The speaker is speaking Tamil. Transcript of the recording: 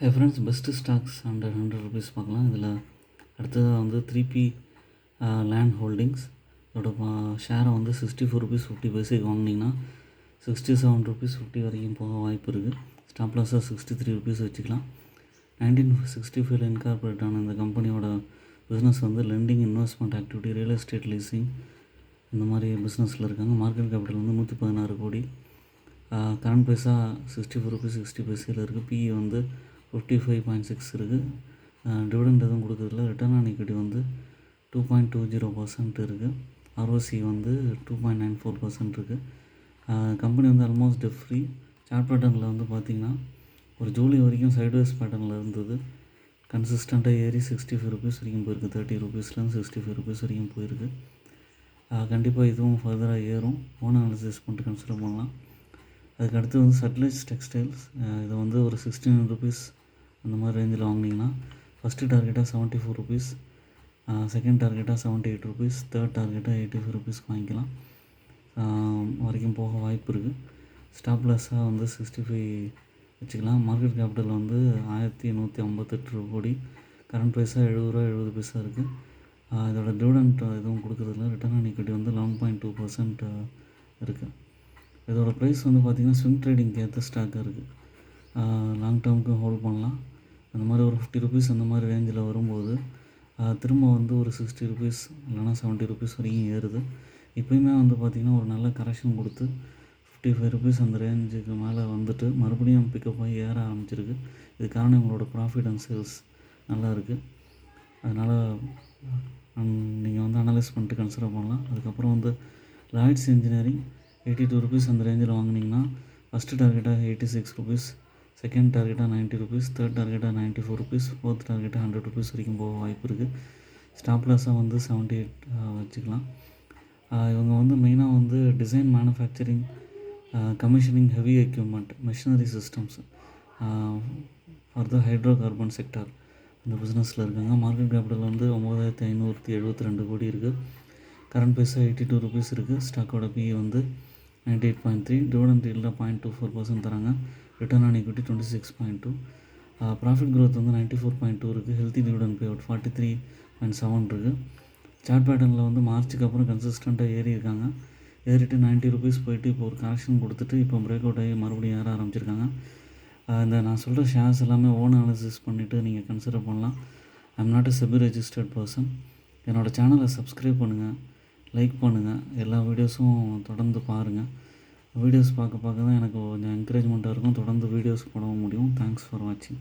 Hi friends, best stocks under 100 rupees பார்க்கலாம். இதில் அடுத்ததாக வந்து 3P லேண்ட் ஹோல்டிங்ஸ். இதோட ஷேரை வந்து 64 ருபீஸ் 50 பைசைக்கு வாங்கினீங்கன்னா 67 ருபீஸ் 50 வரைக்கும் போக வாய்ப்பு இருக்குது. ஸ்டாப் லாஸாக 63 ருபீஸ் வச்சுக்கலாம். 1965 இன்கார்பரேட் ஆன இந்த கம்பெனியோட பிஸ்னஸ் வந்து lending, investment activity, real estate leasing இந்த மாதிரி பிஸ்னஸில் இருக்காங்க. மார்க்கெட் கேபிட்டல் வந்து 116 கோடி. கரண்ட் ப்ரைஸாக 64 ருபீஸ் 60 பைசையில் இருக்குது. பிஇ வந்து 55.6 இருக்குது. டிவிடெண்ட் எதுவும் கொடுக்குறதில்ல. ரிட்டர்ன் ஆன் ஈக்விட்டி வந்து 2.20% இருக்குது. ஆர்ஓசி வந்து 2.94% இருக்குது. கம்பெனி வந்து ஆல்மோஸ்ட் டெட் ஃப்ரீ. சார்ட் பேட்டர்னில் வந்து பார்த்திங்கன்னா ஒரு ஜூலை வரைக்கும் சைட்வேஸ் பேட்டர்னில் இருந்தது. கன்சிஸ்டண்ட்டாக ஏறி 65 ருபீஸ் வரைக்கும் போயிருக்கு. 30 ருபீஸ்லேருந்து 65 ருபீஸ் வரைக்கும் போயிருக்கு. கண்டிப்பாக இதுவும் ஃபர்தராக ஏறும். ஓன் அனாலிசிஸ் பண்ணிட்டு கன்சிடர் பண்ணலாம். அதுக்கு அடுத்து வந்து சட்லஜ் டெக்ஸ்டைல்ஸ். இதை வந்து ஒரு 16 ருபீஸ் அந்த மாதிரி ரேஞ்சில் வாங்கினீங்கன்னா ஃபஸ்ட்டு டார்கெட்டாக 74 ருபீஸ், செகண்ட் டார்கெட்டாக 78 ருபீஸ், தேர்ட் டார்கெட்டாக 85 ருபீஸ்க்கு வாங்கிக்கலாம். வரைக்கும் போக வாய்ப்பு இருக்குது. ஸ்டாப் லாஸாக வந்து 65 வச்சுக்கலாம். மார்க்கெட் கேபிட்டல் வந்து 1158 கோடி. கரண்ட் ப்ரைஸாக 70 ரூபா 70 பைசா இருக்குது. இதோட டிவிடெண்ட் எதுவும் கொடுக்குறதில்ல. ரிட்டர்ன் ஆன் ஈக்விட்டி வந்து 11.2% இருக்குது. இதோட ப்ரைஸ் வந்து பார்த்திங்கன்னா ஸ்விங் ட்ரேடிங்க்கு ஏற்ற ஸ்டாக்காக இருக்குது. லாங் டேர்முக்கு ஹோல்ட் பண்ணலாம். அந்த மாதிரி ஒரு 50 ருபீஸ் அந்த மாதிரி ரேஞ்சில் வரும்போது திரும்ப வந்து ஒரு 60 ருபீஸ் இல்லைனா 70 ருபீஸ் வரைக்கும் ஏறுது. இப்போயுமே வந்து பார்த்திங்கன்னா ஒரு நல்ல கரெக்ஷன் கொடுத்து 55 ருபீஸ் அந்த ரேஞ்சுக்கு மேலே வந்துட்டு மறுபடியும் பிக்கப் ஆகி ஏற ஆரம்பிச்சிருக்கு. இது காரணம் உங்களோட ப்ராஃபிட் அண்ட் சேல்ஸ் நல்லா இருக்குது. அதனால் நீங்கள் வந்து அனலைஸ் பண்ணிட்டு கன்சிடர் பண்ணலாம். அதுக்கப்புறம் வந்து லாய்ட்ஸ் இன்ஜினியரிங் 82 ருபீஸ் அந்த ரேஞ்சில் வாங்கினீங்கன்னா ஃபஸ்ட்டு டார்கெட்டாக 86 ருபீஸ், செகண்ட் டார்கெட்டாக 90 ருபீஸ், தேர்ட் டார்கெட்டாக 94 ருபீஸ், ஃபோர்த் டார்கெட்டாக 100 ருபீஸ் வரைக்கும் போக வாய்ப்பு இருக்குது. ஸ்டாப் லாஸாக வந்து 78 வச்சுக்கலாம். இவங்க வந்து மெயினாக வந்து design, manufacturing, commissioning, heavy equipment, machinery systems for the hydrocarbon sector இந்த பிஸ்னஸில் இருக்காங்க. மார்க்கெட் கேபிட்டல் வந்து 9572 கோடி இருக்குது. கரண்ட் ப்ரைஸாக 82 ருபீஸ் இருக்குது. ஸ்டாக்கோட பிஇ வந்து 98.3. டிவிடெண்ட் ஈல்டாக 0.24% தராங்க. Return on equity 26.2. Profit growth வந்து 94.2 இருக்குது. ஹெல்த்தி டிவிடெண்ட் பே அவுட் 43.7 இருக்குது. சார்ட் பேட்டர்னில் வந்து மார்ச்சுக்கு அப்புறம் கன்சிஸ்டண்ட்டாக ஏறி இருக்காங்க. ஏறிட்டு 90 ருபீஸ் போயிட்டு இப்போ ஒரு கரெக்ஷன் கொடுத்துட்டு இப்போ பிரேக் அவுட் ஆகி மறுபடியும் ஏற ஆரம்பிச்சிருக்காங்க. இந்த நான் சொல்கிற ஷேர்ஸ் எல்லாமே ஓன் அனாலிசிஸ் பண்ணிவிட்டு நீங்கள் கன்சிடர் பண்ணலாம். I'm not a SEBI registered person. என்னோடய சேனலை சப்ஸ்கிரைப் பண்ணுங்கள், லைக் பண்ணுங்கள், எல்லா வீடியோஸும் தொடர்ந்து பாருங்கள். வீடியோஸ் பார்க்க தான் எனக்கு கொஞ்சம் என்கரேஜ்மெண்ட்டாக இருக்கும். தொடர்ந்து வீடியோஸ் போட முடியும். தேங்க்ஸ் ஃபார் வாட்சிங்.